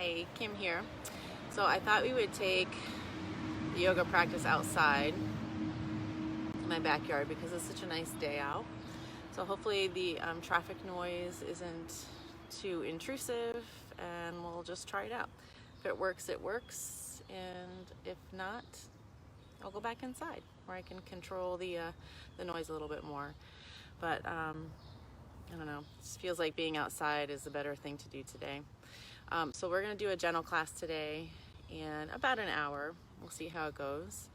Hey, Kim here. So I thought we would take the yoga practice outside in my backyard because it's such a nice day out. So hopefully the traffic noise isn't too intrusive, and we'll just try it out. If it works, it works, and if not, I'll go back inside where I can control the noise a little bit more. But I don't know, it just feels like being outside is a better thing to do today. So we're going to do a gentle class today in about an hour. We'll see how it goes.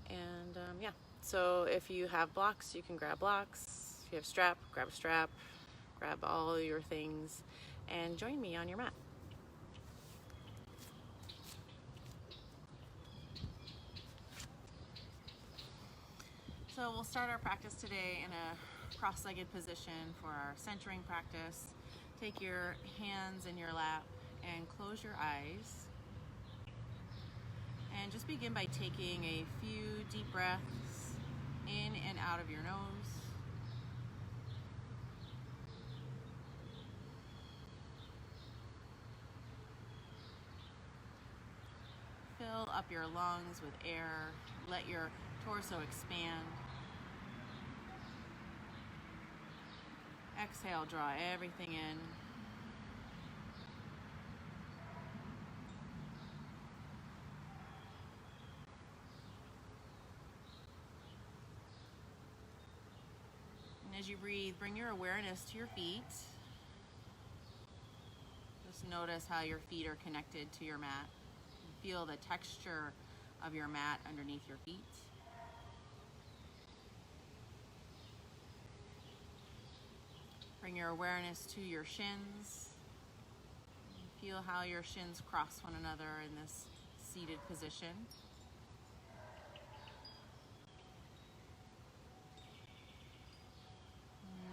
And yeah, so if you have blocks, you can grab blocks. If you have strap, grab a strap, grab all your things, and join me on your mat. So we'll start our practice today in a cross-legged position for our centering practice. Take your hands in your lap and close your eyes. And just begin by taking a few deep breaths in and out of your nose. Fill up your lungs with air. Let your torso expand. Exhale, draw everything in. And as you breathe, bring your awareness to your feet. Just notice how your feet are connected to your mat. Feel the texture of your mat underneath your feet. Bring your awareness to your shins. Feel how your shins cross one another in this seated position.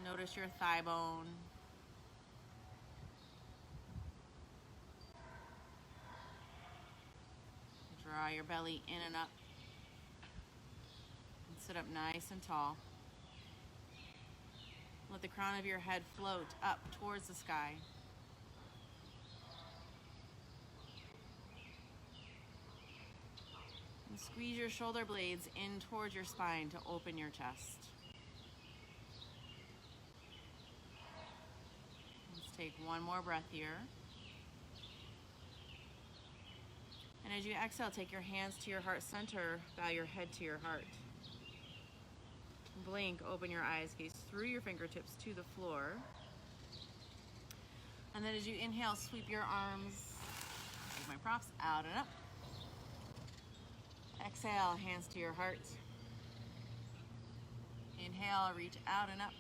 Notice your thigh bone. Draw your belly in and up. And sit up nice and tall. Let the crown of your head float up towards the sky. And squeeze your shoulder blades in towards your spine to open your chest. Let's take one more breath here. And as you exhale, take your hands to your heart center, bow your head to your heart. Blink, open your eyes, gaze through your fingertips to the floor. And then as you inhale, sweep your arms, take my props, out and up. Exhale, hands to your heart. Inhale, reach out and up.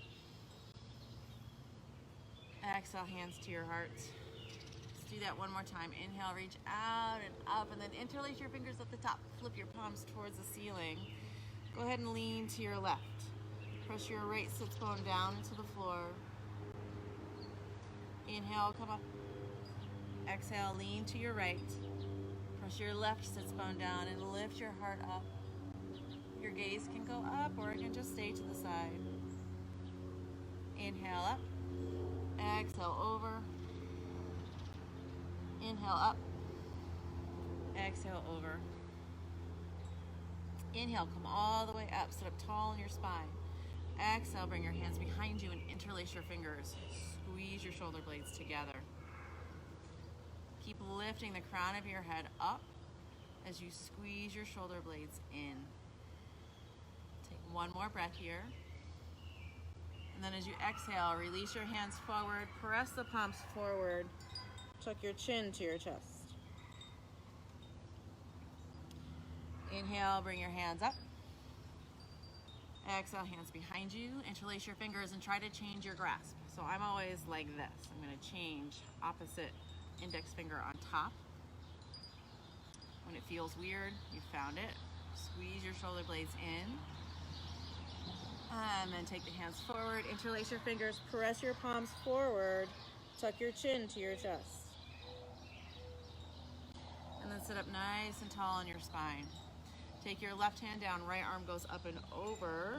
Exhale, hands to your heart. Let's do that one more time. Inhale, reach out and up, and then interlace your fingers at the top. Flip your palms towards the ceiling. Go ahead and lean to your left. Press your right sits bone down into the floor. Inhale, come up. Exhale, lean to your right. Press your left sits bone down and lift your heart up. Your gaze can go up or it can just stay to the side. Inhale up. Exhale over. Inhale up. Exhale over. Inhale, come all the way up. Sit up tall in your spine. Exhale, bring your hands behind you and interlace your fingers. Squeeze your shoulder blades together. Keep lifting the crown of your head up as you squeeze your shoulder blades in. Take one more breath here. And then as you exhale, release your hands forward, press the palms forward, tuck your chin to your chest. Inhale, bring your hands up. Exhale, hands behind you. Interlace your fingers and try to change your grasp. So I'm always like this. I'm going to change opposite index finger on top. When it feels weird, you found it. Squeeze your shoulder blades in. And then take the hands forward, interlace your fingers, press your palms forward, tuck your chin to your chest. And then sit up nice and tall on your spine. Take your left hand down, right arm goes up and over.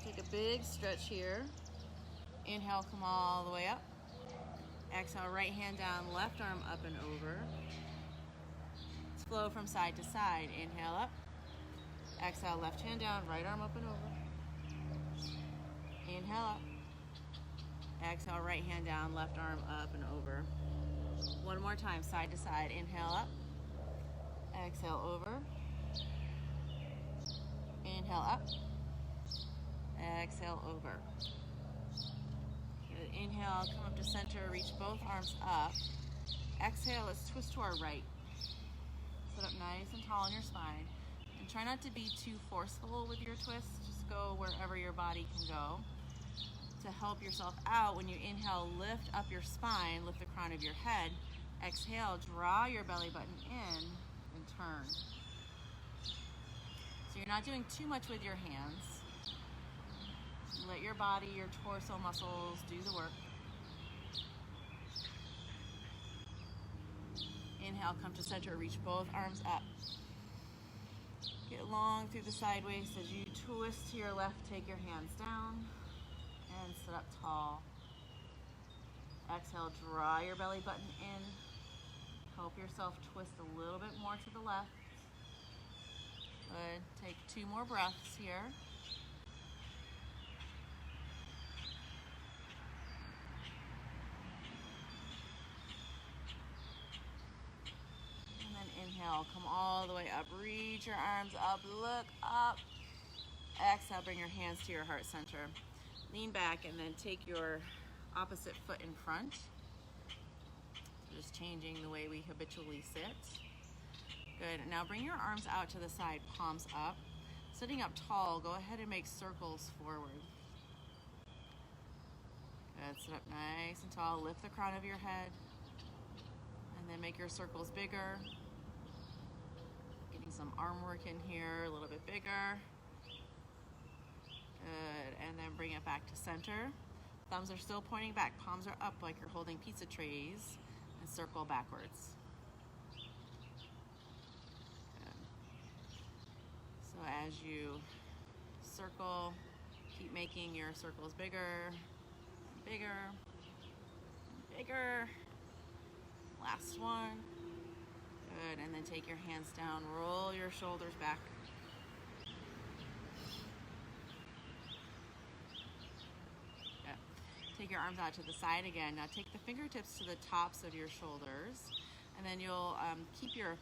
Take a big stretch here. Inhale, come all the way up. Exhale, right hand down, left arm up and over. Let's flow from side to side. Inhale up. Exhale, left hand down, right arm up and over. Inhale up. Exhale, right hand down, left arm up and over. One more time, side to side. Inhale up. Exhale, over. Inhale up. Exhale, over. Good. Inhale, come up to center, reach both arms up. Exhale, let's twist to our right. Sit up nice and tall on your spine. And try not to be too forceful with your twist. Just go wherever your body can go. To help yourself out, when you inhale, lift up your spine, lift the crown of your head. Exhale, draw your belly button in and turn. So you're not doing too much with your hands. Let your body, your torso muscles do the work. Inhale, come to center, reach both arms up. Get long through the sideways. As you twist to your left, take your hands down and sit up tall. Exhale, draw your belly button in. Help yourself twist a little bit more to the left. Good. Take 2 more breaths here. And then inhale, come all the way up. Reach your arms up, look up. Exhale, bring your hands to your heart center. Lean back and then take your opposite foot in front. Just changing the way we habitually sit. Good. Now bring your arms out to the side, palms up. Sitting up tall, go ahead and make circles forward. Good. Sit up nice and tall. Lift the crown of your head. And then make your circles bigger. Getting some arm work in here, a little bit bigger. Good. And then bring it back to center. Thumbs are still pointing back. Palms are up like you're holding pizza trays. And circle backwards. Good. So as you circle, keep making your circles bigger, and bigger, and bigger. Last one. Good. And then take your hands down. Roll your shoulders back. Take your arms out to the side again. Now take the fingertips to the tops of your shoulders, and then you'll keep your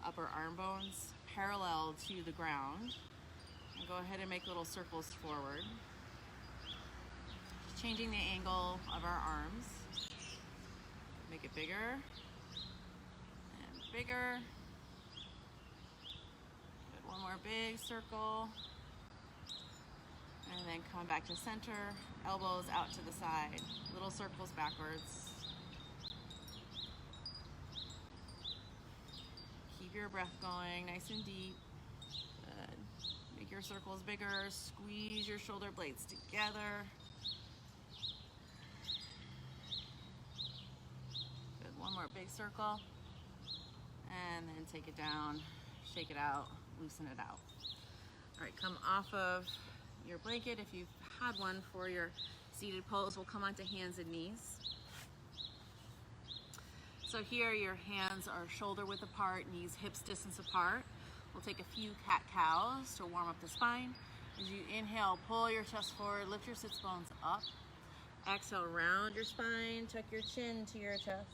upper arm bones parallel to the ground. And go ahead and make little circles forward. Just changing the angle of our arms. Make it bigger and bigger. Good. One more big circle. And then come back to center, elbows out to the side, little circles backwards. Keep your breath going, nice and deep. Good. Make your circles bigger, squeeze your shoulder blades together. Good, one more big circle. And then take it down, shake it out, loosen it out. All right, come off of your blanket. If you've had one for your seated pose, we'll come onto hands and knees. So here your hands are shoulder width apart, knees hips distance apart. We'll take a few cat-cows to warm up the spine. As you inhale, pull your chest forward, lift your sits bones up. Exhale, round your spine, tuck your chin to your chest.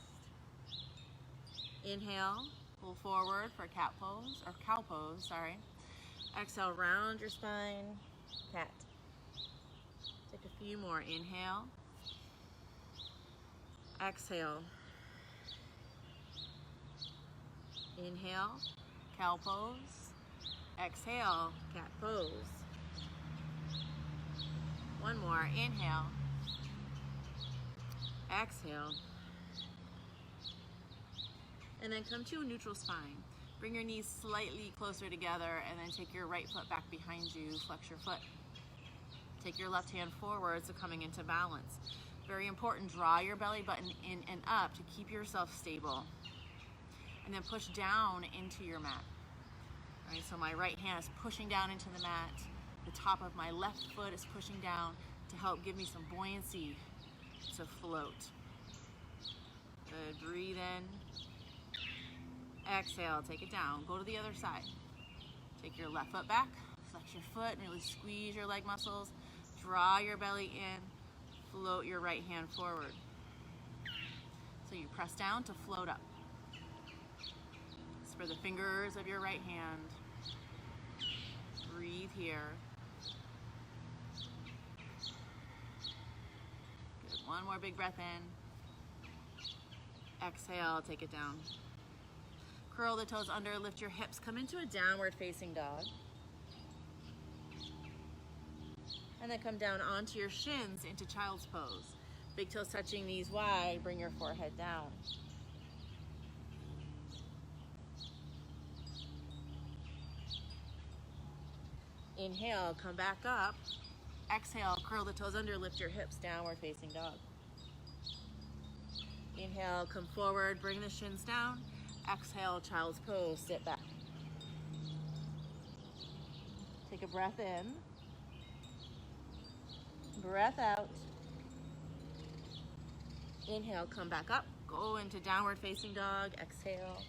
Inhale, pull forward for cat pose, or cow pose, sorry. Exhale, round your spine, cat. Take a few more. Inhale. Exhale. Inhale, cow pose. Exhale, cat pose. One more. Inhale. Exhale. And then come to a neutral spine. Bring your knees slightly closer together and then take your right foot back behind you, flex your foot. Take your left hand forward, so coming into balance. Very important, draw your belly button in and up to keep yourself stable. And then push down into your mat. All right, so my right hand is pushing down into the mat. The top of my left foot is pushing down to help give me some buoyancy to float. Good, breathe in. Exhale, take it down. Go to the other side. Take your left foot back, flex your foot, and really squeeze your leg muscles. Draw your belly in, float your right hand forward. So you press down to float up. Spread the fingers of your right hand. Breathe here. Good. One more big breath in. Exhale, take it down. Curl the toes under, lift your hips, come into a downward facing dog. And then come down onto your shins into child's pose. Big toes touching, knees wide, bring your forehead down. Inhale, come back up. Exhale, curl the toes under, lift your hips, downward facing dog. Inhale, come forward, bring the shins down. Exhale, child's pose, sit back. Take a breath in. Breath out. Inhale, come back up. Go into downward facing dog. Exhale.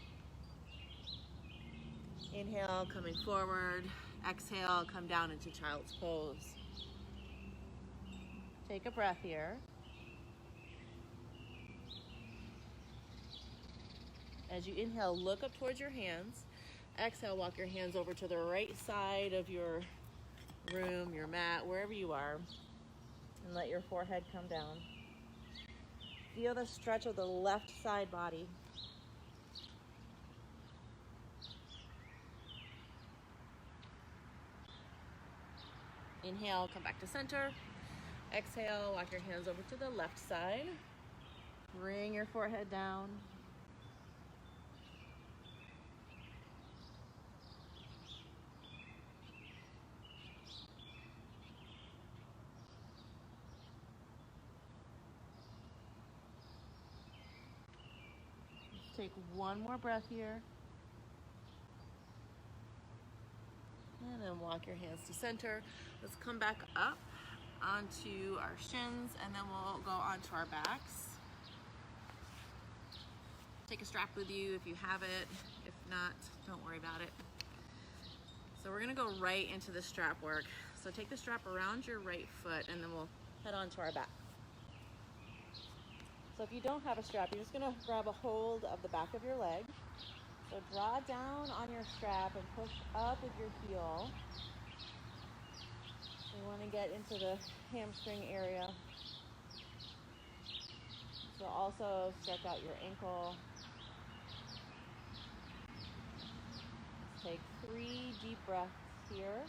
Inhale, coming forward. Exhale, come down into child's pose. Take a breath here. As you inhale, look up towards your hands. Exhale, walk your hands over to the right side of your room, your mat, wherever you are, and let your forehead come down. Feel the stretch of the left side body. Inhale, come back to center. Exhale, walk your hands over to the left side. Bring your forehead down. Take one more breath here. And then walk your hands to center. Let's come back up onto our shins, and then we'll go onto our backs. Take a strap with you if you have it. If not, don't worry about it. So we're gonna go right into the strap work. So take the strap around your right foot, and then we'll head on to our back. So if you don't have a strap, you're just gonna grab a hold of the back of your leg. So draw down on your strap and push up with your heel. You wanna get into the hamstring area. So also stretch out your ankle. Let's take 3 deep breaths here.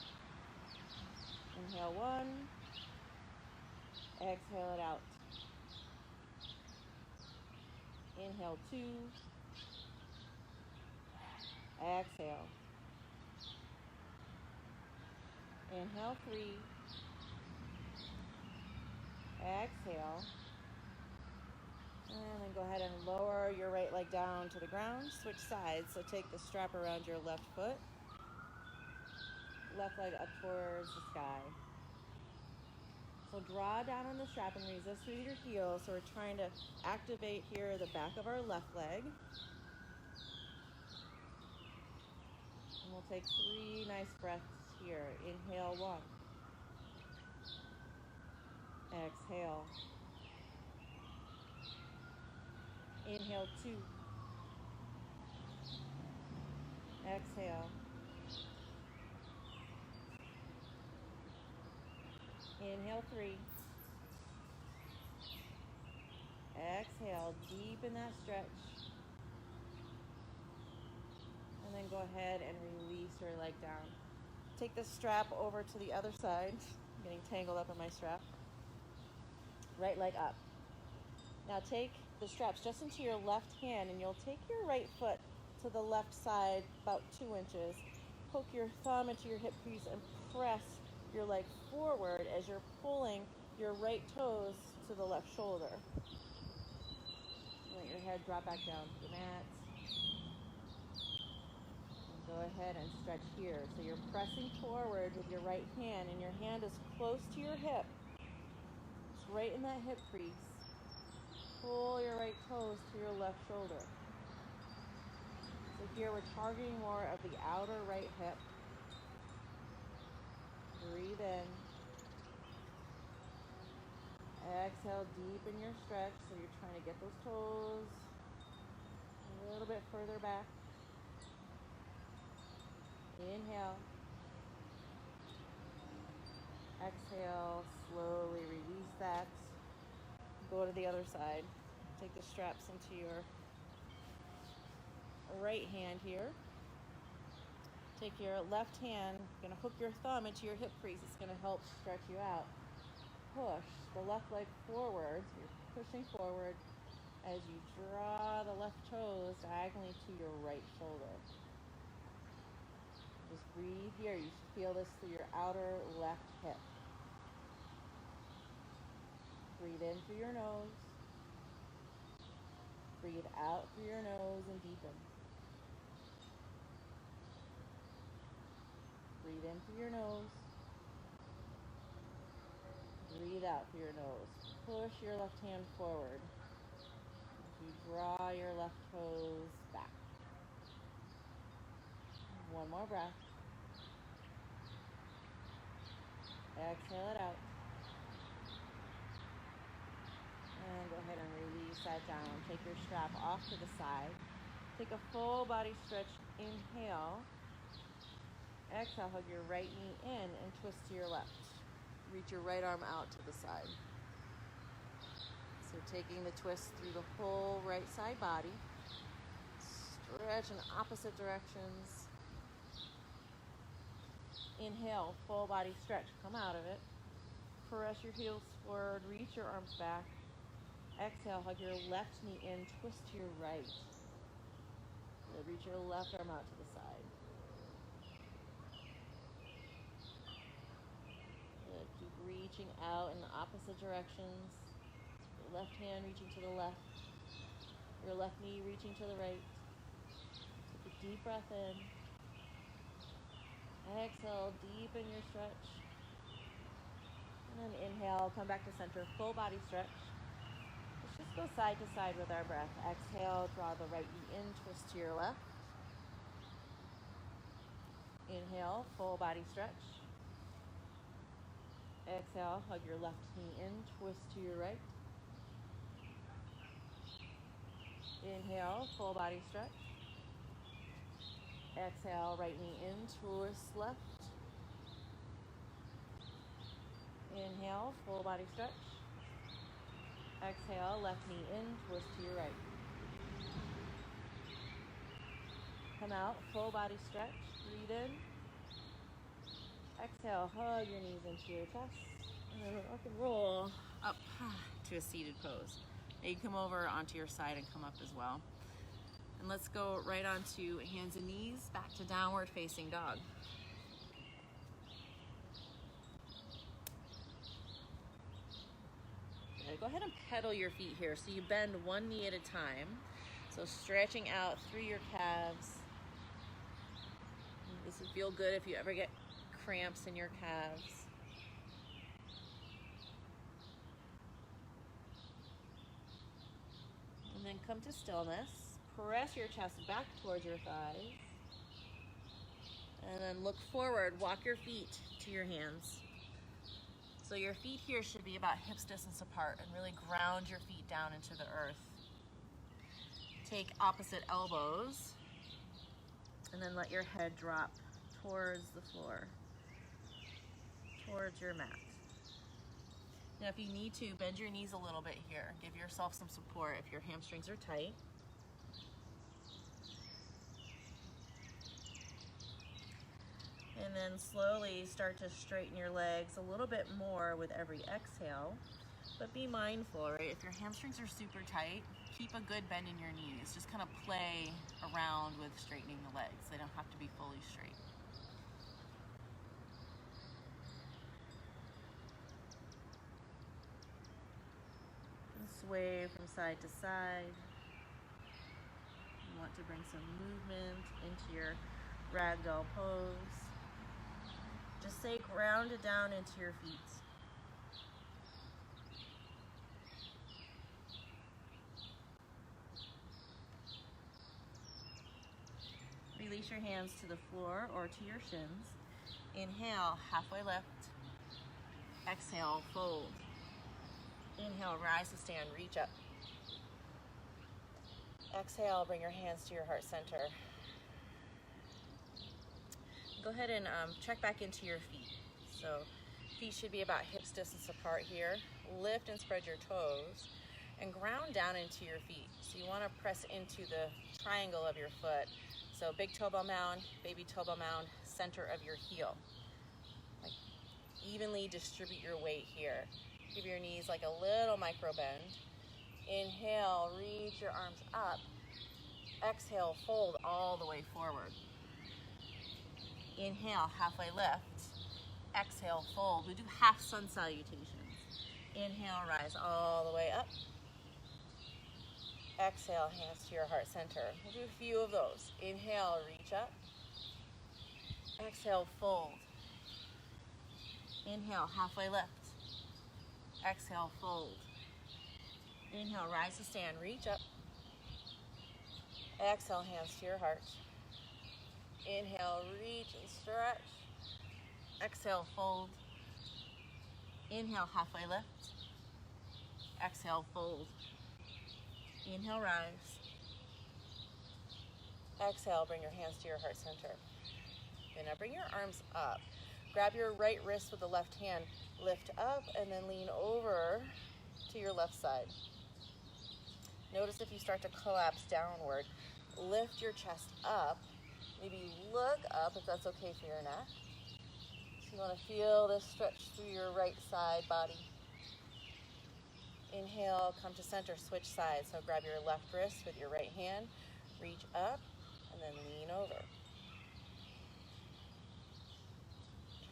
Inhale 1, exhale it out. Inhale 2, exhale. Inhale 3, exhale. And then go ahead and lower your right leg down to the ground. Switch sides, so take the strap around your left foot. Left leg up towards the sky. So draw down on the strap and resist with your heels. So we're trying to activate here the back of our left leg. And we'll take 3 nice breaths here. Inhale 1. Exhale. Inhale 2. Exhale. Inhale 3. Exhale, deepen that stretch. And then go ahead and release your leg down. Take the strap over to the other side. I'm getting tangled up in my strap. Right leg up. Now take the straps just into your left hand, and you'll take your right foot to the left side about 2 inches. Poke your thumb into your hip crease and press your leg forward as you're pulling your right toes to the left shoulder. Let your head drop back down to the mat. And go ahead and stretch here. So you're pressing forward with your right hand, and your hand is close to your hip. It's right in that hip crease. pull your right toes to your left shoulder. So here we're targeting more of the outer right hip. Breathe in. Exhale, deepen your stretch. So you're trying to get those toes a little bit further back. Inhale. Exhale, slowly release that. Go to the other side. Take the straps into your right hand here. Take your left hand, you're gonna hook your thumb into your hip crease. It's gonna help stretch you out. Push the left leg forward. So you're pushing forward as you draw the left toes diagonally to your right shoulder. Just breathe here. You should feel this through your outer left hip. Breathe in through your nose. Breathe out through your nose and deepen. Breathe in through your nose. Breathe out through your nose. Push your left hand forward. You draw your left toes back. One more breath. Exhale it out. And go ahead and release that down. Take your strap off to the side. Take a full body stretch. Inhale. Exhale, hug your right knee in and twist to your left. Reach your right arm out to the side. So taking the twist through the whole right side body. Stretch in opposite directions. Inhale, full body stretch. Come out of it. Press your heels forward. Reach your arms back. Exhale, hug your left knee in. Twist to your right. Reach your left arm out to the side. Good. Keep reaching out in the opposite directions. Your left hand reaching to the left. Your left knee reaching to the right. Take a deep breath in. Exhale, deepen your stretch. And then inhale, come back to center, full body stretch. Let's just go side to side with our breath. Exhale, draw the right knee in, twist to your left. Inhale, full body stretch. Exhale, hug your left knee in, twist to your right. Inhale, full body stretch. Exhale, right knee in, twist left. Inhale, full body stretch. Exhale, left knee in, twist to your right. Come out, full body stretch. Breathe in. Exhale, hug your knees into your chest. And then rock and roll up to a seated pose. Now you come over onto your side and come up as well. And let's go right onto hands and knees, back to downward facing dog. Go ahead and pedal your feet here. So you bend one knee at a time. So stretching out through your calves. This would feel good if you ever get cramps in your calves. And then come to stillness. Press your chest back towards your thighs. And then look forward. Walk your feet to your hands. So your feet here should be about hips distance apart and really ground your feet down into the earth. Take opposite elbows and then let your head drop towards the floor, towards your mat. Now if you need to, bend your knees a little bit here. Give yourself some support if your hamstrings are tight. And then slowly start to straighten your legs a little bit more with every exhale. But be mindful, right? If your hamstrings are super tight, keep a good bend in your knees. Just kind of play around with straightening the legs. They don't have to be fully straight. And sway from side to side. You want to bring some movement into your ragdoll pose. Just stay grounded down into your feet. release your hands to the floor or to your shins. Inhale, halfway lift. Exhale, fold. Inhale, rise to stand, reach up. Exhale, bring your hands to your heart center. Go ahead and check back into your feet. So feet should be about hips distance apart here. Lift and spread your toes and ground down into your feet. So you want to press into the triangle of your foot. So big toe ball mound, baby toe ball mound, center of your heel. Like evenly distribute your weight here. Give your knees like a little micro bend. Inhale, reach your arms up. Exhale, fold all the way forward. Inhale, halfway lift. Exhale, fold. We do half sun salutations. Inhale, rise all the way up. Exhale, hands to your heart center. We'll do a few of those. Inhale, reach up. Exhale, fold. Inhale, halfway lift. Exhale, fold. Inhale, rise to stand, reach up. Exhale, hands to your heart. Inhale, reach and stretch. Exhale, fold. Inhale, halfway lift. Exhale, fold. Inhale, rise. Exhale, bring your hands to your heart center. Okay, now bring your arms up. Grab your right wrist with the left hand. Lift up and then lean over to your left side. Notice if you start to collapse downward. Lift your chest up. Maybe look up if that's okay for your neck. So you want to feel this stretch through your right side body. Inhale, come to center, switch sides. So grab your left wrist with your right hand, reach up, and then lean over.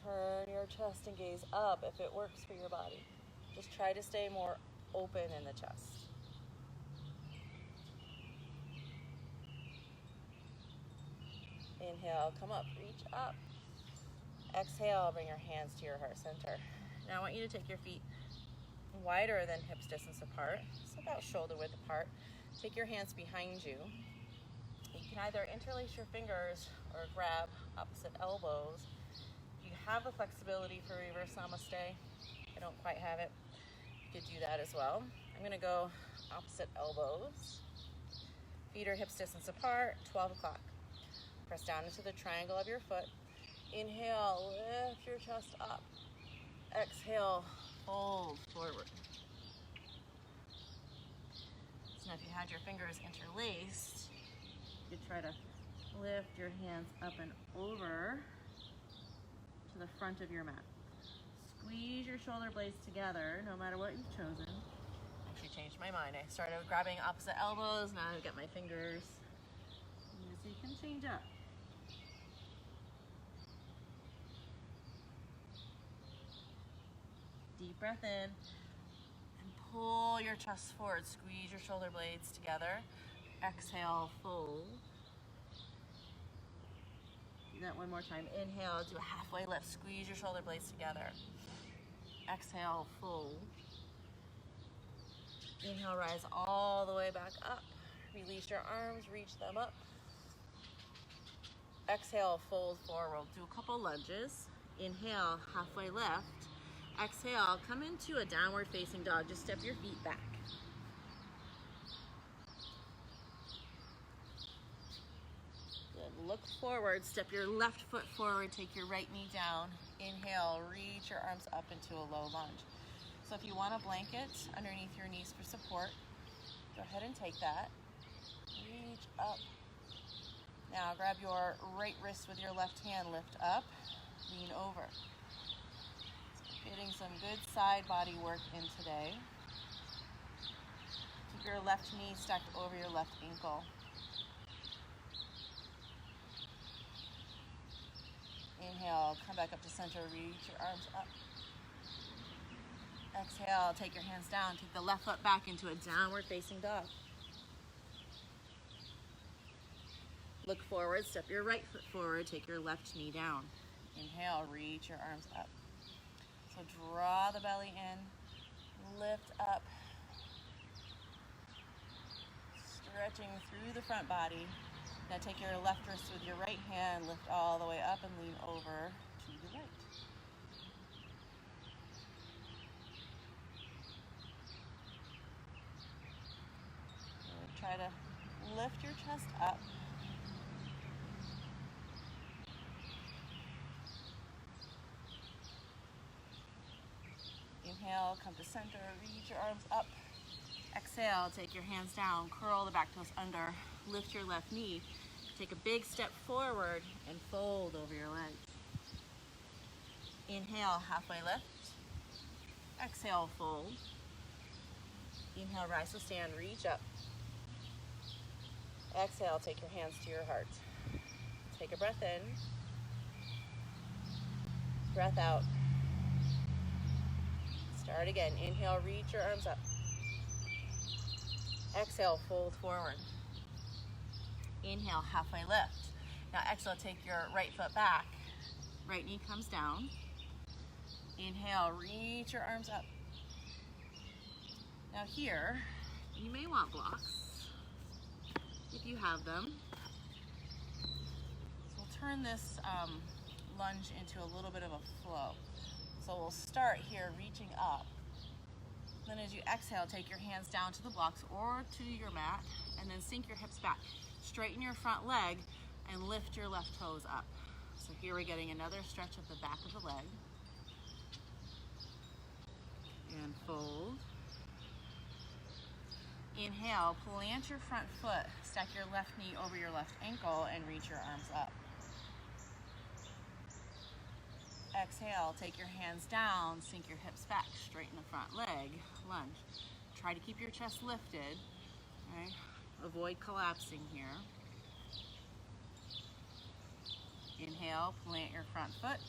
Turn your chest and gaze up if it works for your body. Just try to stay more open in the chest. Inhale, come up, reach up. Exhale, bring your hands to your heart center. Now I want you to take your feet wider than hips distance apart, so about shoulder width apart. Take your hands behind you. You can either interlace your fingers or grab opposite elbows. If you have the flexibility for reverse namaste, I don't quite have it, you could do that as well. I'm going to go opposite elbows. Feet are hips distance apart, 12 o'clock. Press down into the triangle of your foot. Inhale, lift your chest up. Exhale, fold forward. So now if you had your fingers interlaced, you could try to lift your hands up and over to the front of your mat. Squeeze your shoulder blades together, no matter what you've chosen. Actually changed my mind. I started grabbing opposite elbows, now I've got my fingers. So you can change up. Deep breath in and pull your chest forward. Squeeze your shoulder blades together. Exhale, fold. Do that one more time. Inhale, do a halfway lift. Squeeze your shoulder blades together. Exhale, fold. Inhale, rise all the way back up. Release your arms, reach them up. Exhale, fold forward. Do a couple lunges. Inhale, halfway lift. Exhale, come into a downward facing dog. Just step your feet back. Good. Look forward, step your left foot forward, take your right knee down. Inhale, reach your arms up into a low lunge. So if you want a blanket underneath your knees for support, go ahead and take that. Reach up. Now grab your right wrist with your left hand, lift up, lean over. Getting some good side body work in today. Keep your left knee stacked over your left ankle. Inhale, come back up to center, reach your arms up. Exhale, take your hands down, take the left foot back into a downward facing dog. Look forward, step your right foot forward, take your left knee down. Inhale, reach your arms up. So draw the belly in, lift up, stretching through the front body. Now take your left wrist with your right hand, lift all the way up and lean over to the right. And try to lift your chest up. Inhale, come to center, reach your arms up. Exhale, take your hands down, curl the back toes under, lift your left knee, take a big step forward and fold over your legs. Inhale, halfway lift. Exhale, fold. Inhale, rise to stand, reach up. Exhale, take your hands to your heart. Take a breath in. Breath out. Start again. Inhale, reach your arms up. Exhale, fold forward. Inhale, halfway lift. Now exhale, take your right foot back. Right knee comes down. Inhale, reach your arms up. Now here, you may want blocks if you have them. So we'll turn this lunge into a little bit of a flow. So we'll start here reaching up. Then as you exhale, take your hands down to the blocks or to your mat, and then sink your hips back. Straighten your front leg and lift your left toes up. So here we're getting another stretch of the back of the leg. And fold. Inhale, plant your front foot, stack your left knee over your left ankle and reach your arms up. Exhale, take your hands down, sink your hips back, straighten the front leg, lunge. Try to keep your chest lifted, okay? Avoid collapsing here. Inhale, plant your front foot,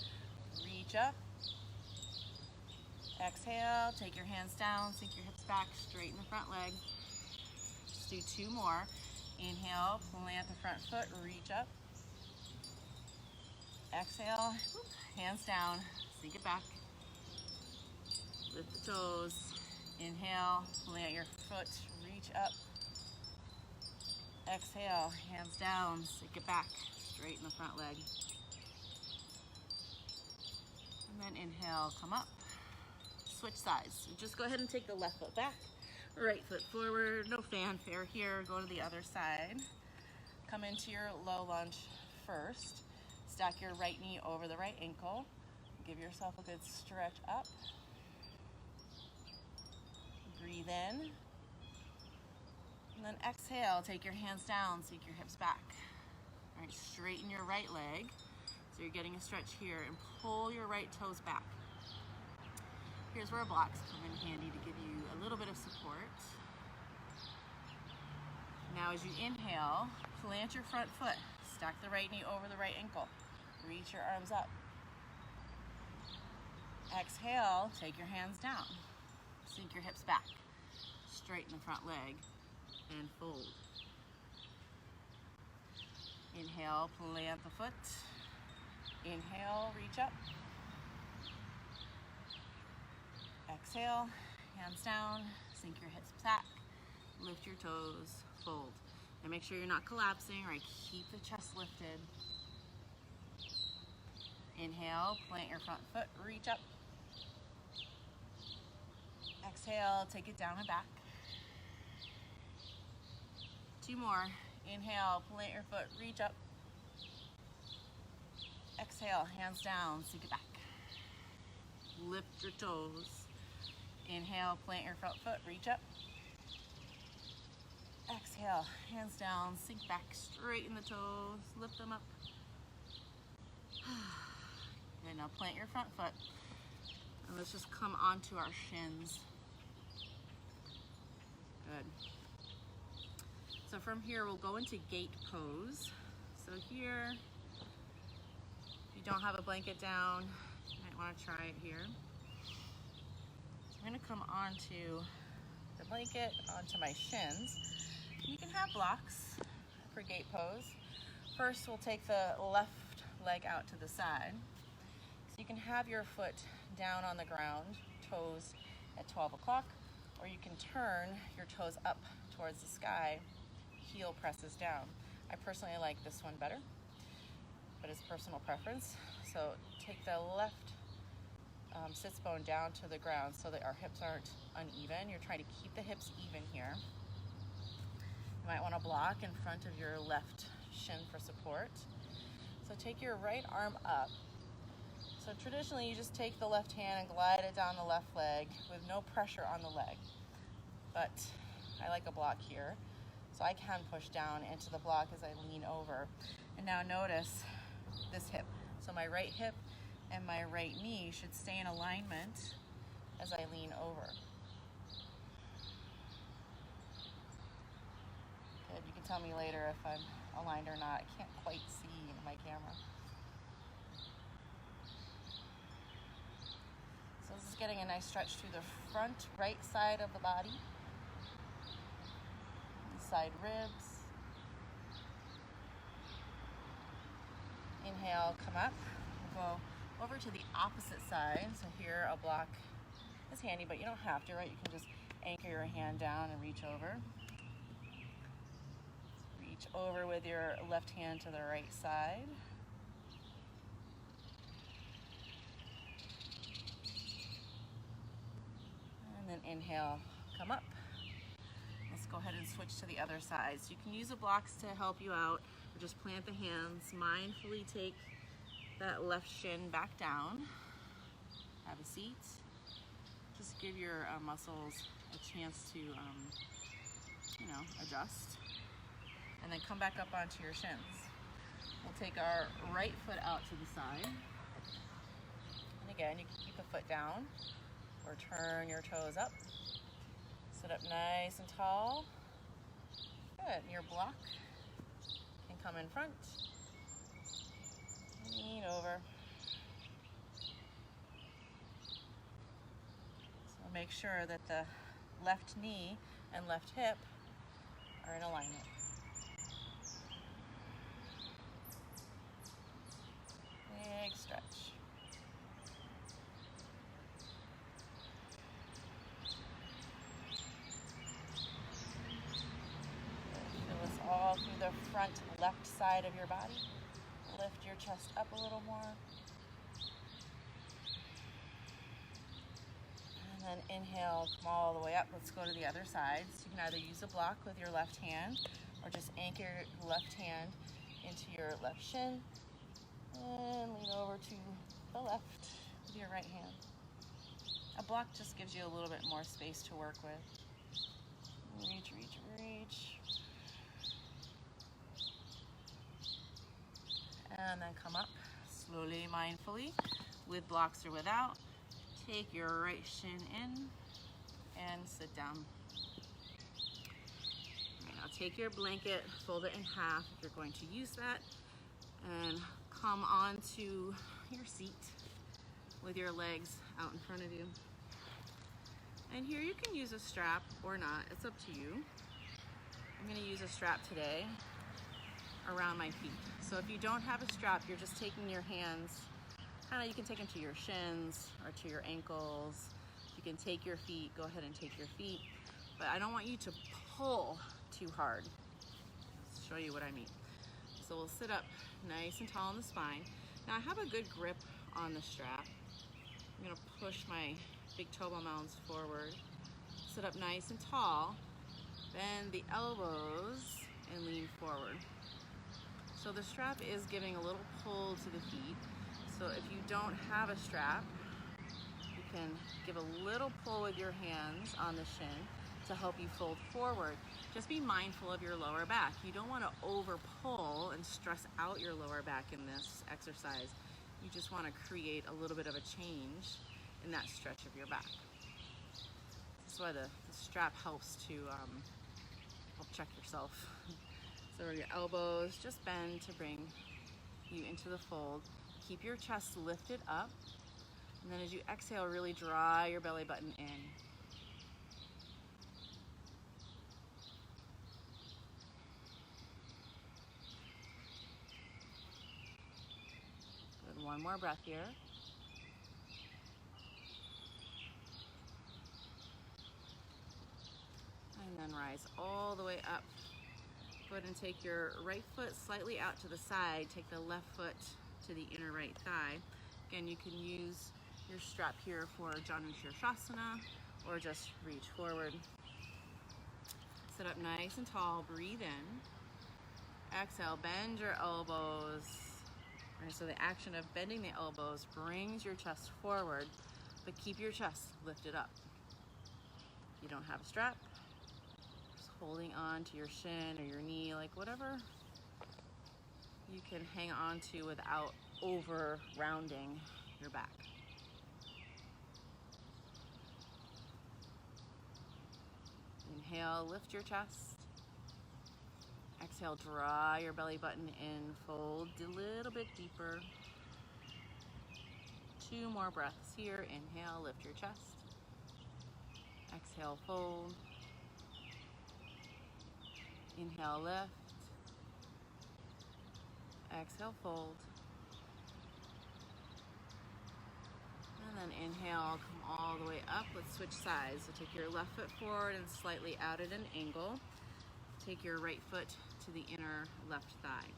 reach up. Exhale, take your hands down, sink your hips back, straighten the front leg. Let's do two more. Inhale, plant the front foot, reach up. Exhale, hands down, sink it back. Lift the toes. Inhale, plant your foot, reach up. Exhale, hands down, sink it back, straighten the front leg. And then inhale, come up. Switch sides. So just go ahead and take the left foot back, right foot forward, no fanfare here. Go to the other side. Come into your low lunge first. Stack your right knee over the right ankle. Give yourself a good stretch up. Breathe in. And then exhale, take your hands down, sink your hips back. All right, straighten your right leg. So you're getting a stretch here and pull your right toes back. Here's where blocks come in handy to give you a little bit of support. Now as you inhale, plant your front foot. Stack the right knee over the right ankle. Reach your arms up. Exhale, take your hands down. Sink your hips back. Straighten the front leg and fold. Inhale, plant the foot. Inhale, reach up. Exhale, hands down, sink your hips back, lift your toes, fold. And make sure you're not collapsing, right? Keep the chest lifted. Inhale, plant your front foot, reach up. Exhale, take it down and back. Two more. Inhale, plant your foot, reach up. Exhale, hands down, sink it back. Lift your toes. Inhale, plant your front foot, reach up. Exhale, hands down, sink back, straighten the toes, lift them up. And now plant your front foot. And let's just come onto our shins. Good. So from here, we'll go into gate pose. So here, if you don't have a blanket down, you might want to try it here. I'm going to come onto the blanket, onto my shins. You can have blocks for gate pose. First, we'll take the left leg out to the side. So you can have your foot down on the ground, toes at 12 o'clock, or you can turn your toes up towards the sky, heel presses down. I personally like this one better, but it's personal preference. So take the left sits bone down to the ground so that our hips aren't uneven. You're trying to keep the hips even here. You might want to block in front of your left shin for support. So take your right arm up. So traditionally you just take the left hand and glide it down the left leg with no pressure on the leg. But I like a block here. So I can push down into the block as I lean over. And now notice this hip. So my right hip and my right knee should stay in alignment as I lean over. Good. You can tell me later if I'm aligned or not. I can't quite see in my camera. So this is getting a nice stretch through the front right side of the body. The side ribs. Inhale, come up. We'll go over to the opposite side. So here a block is handy, but you don't have to, right? You can just anchor your hand down and reach over. Reach over with your left hand to the right side. And then inhale, come up. Let's go ahead and switch to the other side. So you can use the blocks to help you out, or just plant the hands. Mindfully take that left shin back down. Have a seat. Just give your muscles a chance to, adjust. And then come back up onto your shins. We'll take our right foot out to the side. And again, you can keep the foot down or turn your toes up. Sit up nice and tall. Good. Your block can come in front. Lean over. So make sure that the left knee and left hip are in alignment. Big stretch. Feel this all through the front left side of your body. Lift your chest up a little more. And then inhale, come all the way up. Let's go to the other side. So you can either use a block with your left hand or just anchor your left hand into your left shin and lean over to the left with your right hand. A block just gives you a little bit more space to work with. Reach, reach, reach. And then come up slowly, mindfully, with blocks or without. Take your right shin in and sit down. Now take your blanket, fold it in half if you're going to use that, and come onto your seat with your legs out in front of you. And here you can use a strap or not, it's up to you. I'm gonna use a strap today around my feet. So if you don't have a strap, you're just taking your hands, you can take them to your shins or to your ankles. You can take your feet, go ahead and take your feet, but I don't want you to pull too hard. I'll show you what I mean. So we'll sit up nice and tall on the spine. Now I have a good grip on the strap. I'm gonna push my big toe ball mounds forward, sit up nice and tall, bend the elbows and lean forward. So the strap is giving a little pull to the feet. So if you don't have a strap, you can give a little pull with your hands on the shin to help you fold forward. Just be mindful of your lower back. You don't want to over pull and stress out your lower back in this exercise. You just want to create a little bit of a change in that stretch of your back. That's why the strap helps to help check yourself. So your elbows just bend to bring you into the fold. Keep your chest lifted up. And then as you exhale, really draw your belly button in. Good, one more breath here. And then rise all the way up Go ahead and take your right foot slightly out to the side. Take the left foot to the inner right thigh. Again, you can use your strap here for Janu Shirshasana or just reach forward. Sit up nice and tall, breathe in. Exhale, bend your elbows. All right, so the action of bending the elbows brings your chest forward, but keep your chest lifted up. If you don't have a strap, just holding on to your shin or your knee, like whatever you can hang on to without over rounding your back. Inhale, lift your chest. Exhale, draw your belly button in, fold a little bit deeper. 2 more breaths here. Inhale, lift your chest. Exhale, fold. Inhale, lift. Exhale, fold. And then inhale, come all the way up. Let's switch sides. So take your left foot forward and slightly out at an angle. Take your right foot to the inner left thigh.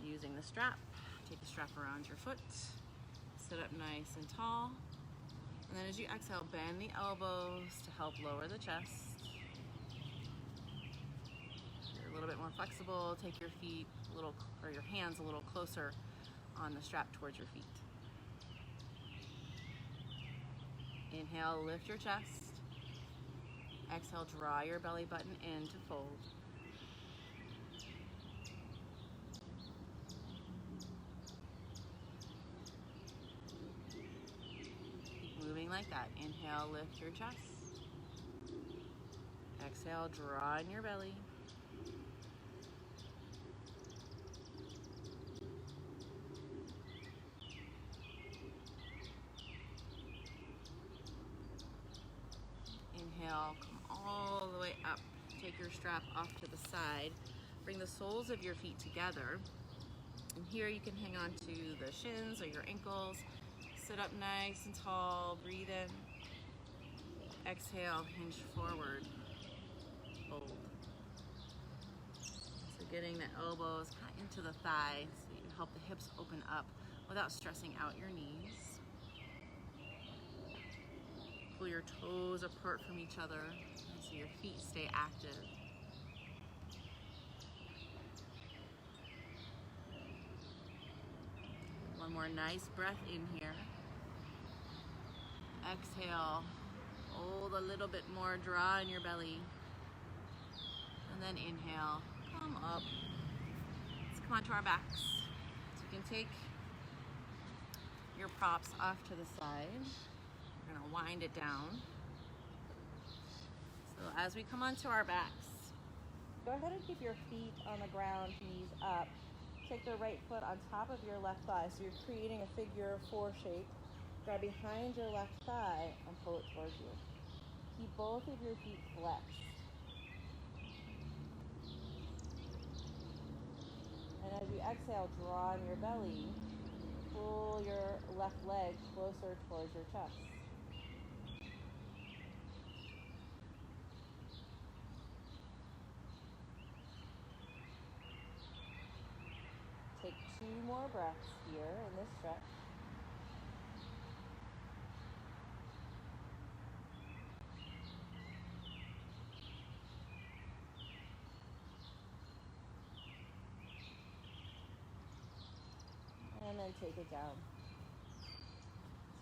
Using the strap, take the strap around your foot. Sit up nice and tall. And then as you exhale, bend the elbows to help lower the chest. If you're a little bit more flexible, take your feet a little, or your hands a little closer on the strap towards your feet. Inhale, lift your chest. Exhale, draw your belly button in to fold. Keep moving like that. Inhale, lift your chest. Exhale, draw in your belly. Inhale, come all the way up. Take your strap off to the side. Bring the soles of your feet together. And here you can hang on to the shins or your ankles. Sit up nice and tall, breathe in. Exhale, hinge forward, fold. So getting the elbows kind of into the thighs so you can help the hips open up without stressing out your knees. Pull your toes apart from each other so your feet stay active. One more nice breath in here. Exhale, hold a little bit more, draw in your belly. And then inhale, come up. Let's come onto our backs. So you can take your props off to the side. We're gonna wind it down. So as we come onto our backs, go ahead and keep your feet on the ground, knees up. Take the right foot on top of your left thigh, so you're creating a figure 4 shape. Grab behind your left thigh and pull it towards you. Keep both of your feet flexed. And as you exhale, draw in your belly. Pull your left leg closer towards your chest. Take 2 more breaths here in this stretch. And then take it down.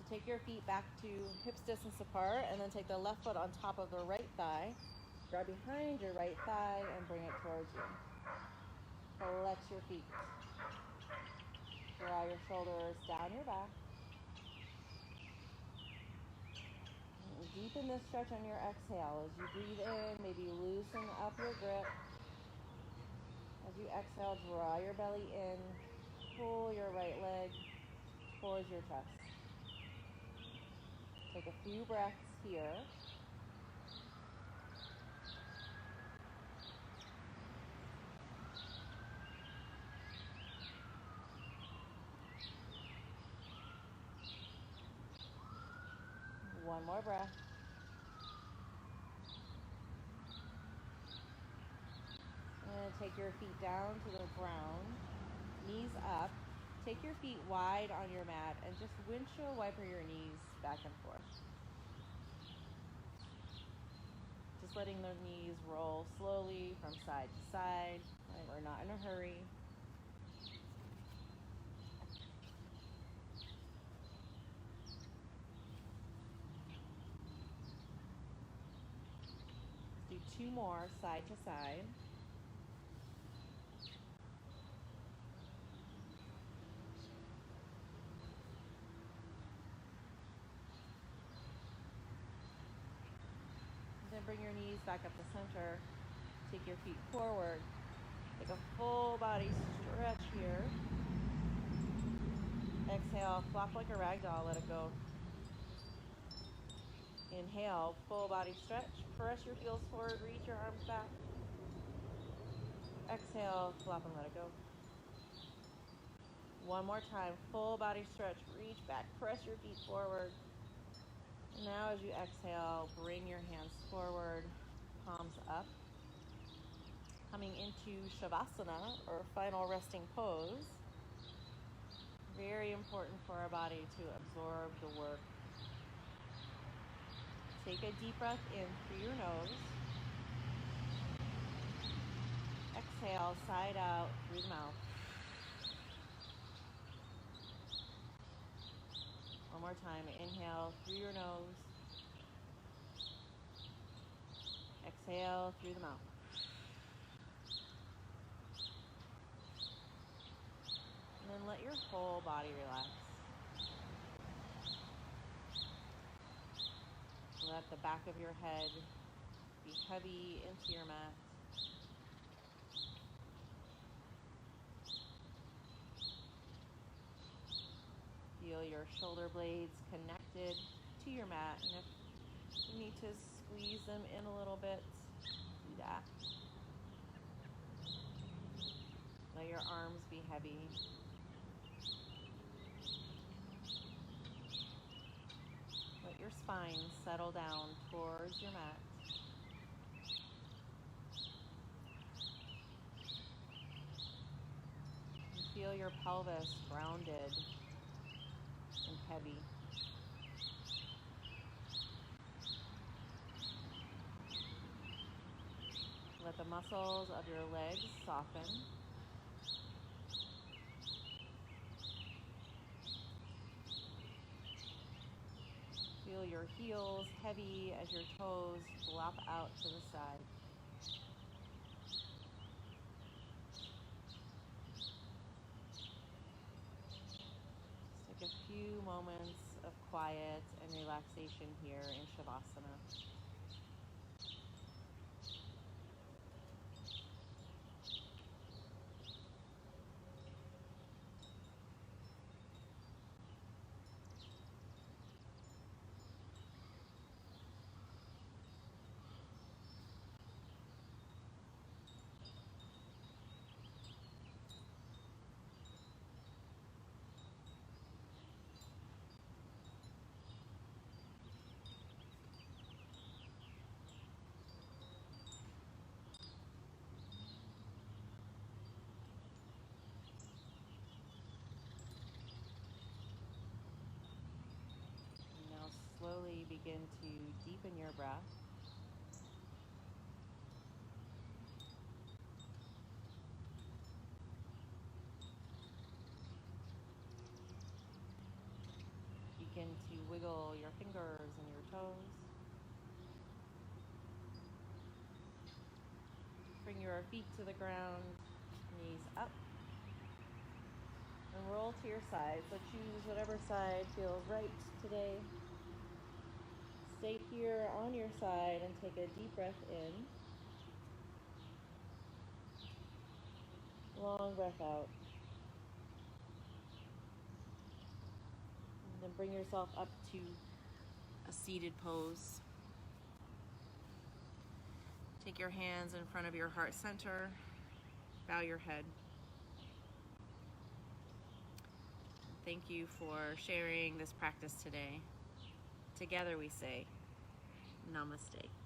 So take your feet back to hips distance apart, and then take the left foot on top of the right thigh. Grab behind your right thigh and bring it towards you. Flex your feet. Draw your shoulders down your back. Deepen this stretch on your exhale. As you breathe in, maybe loosen up your grip. As you exhale, draw your belly in. Pull your right leg towards your chest. Take a few breaths here. One more breath. take your feet down to the ground, knees up. Take your feet wide on your mat and just windshield wiper your knees back and forth. Just letting the knees roll slowly from side to side. Right? We're not in a hurry. Do 2 more side to side. Then bring your knees back up to center. Take your feet forward. Take a full body stretch here. Exhale, flop like a rag doll, let it go. Inhale, full body stretch. Press your heels forward, reach your arms back. Exhale, flop and let it go. One more time, full body stretch, reach back, press your feet forward. And now as you exhale, bring your hands forward, palms up. Coming into Shavasana, or final resting pose. Very important for our body to absorb the work. Take a deep breath in through your nose. Exhale, side out through the mouth. One more time, inhale through your nose. Exhale through the mouth. And then let your whole body relax. Let the back of your head be heavy into your mat. Feel your shoulder blades connected to your mat, and if you need to squeeze them in a little bit, do that. Let your arms be heavy. Let your spine settle down towards your mat. And feel your pelvis grounded and heavy. Let the muscles of your legs soften. Feel your heels heavy as your toes flop out to the side. Just take a few moments of quiet and relaxation here in Shavasana. Slowly begin to deepen your breath. Begin to wiggle your fingers and your toes. Bring your feet to the ground, knees up. And roll to your side. So choose whatever side feels right today. Stay here on your side and take a deep breath in. Long breath out. And then bring yourself up to a seated pose. Take your hands in front of your heart center. Bow your head. Thank you for sharing this practice today. Together we say, Namaste.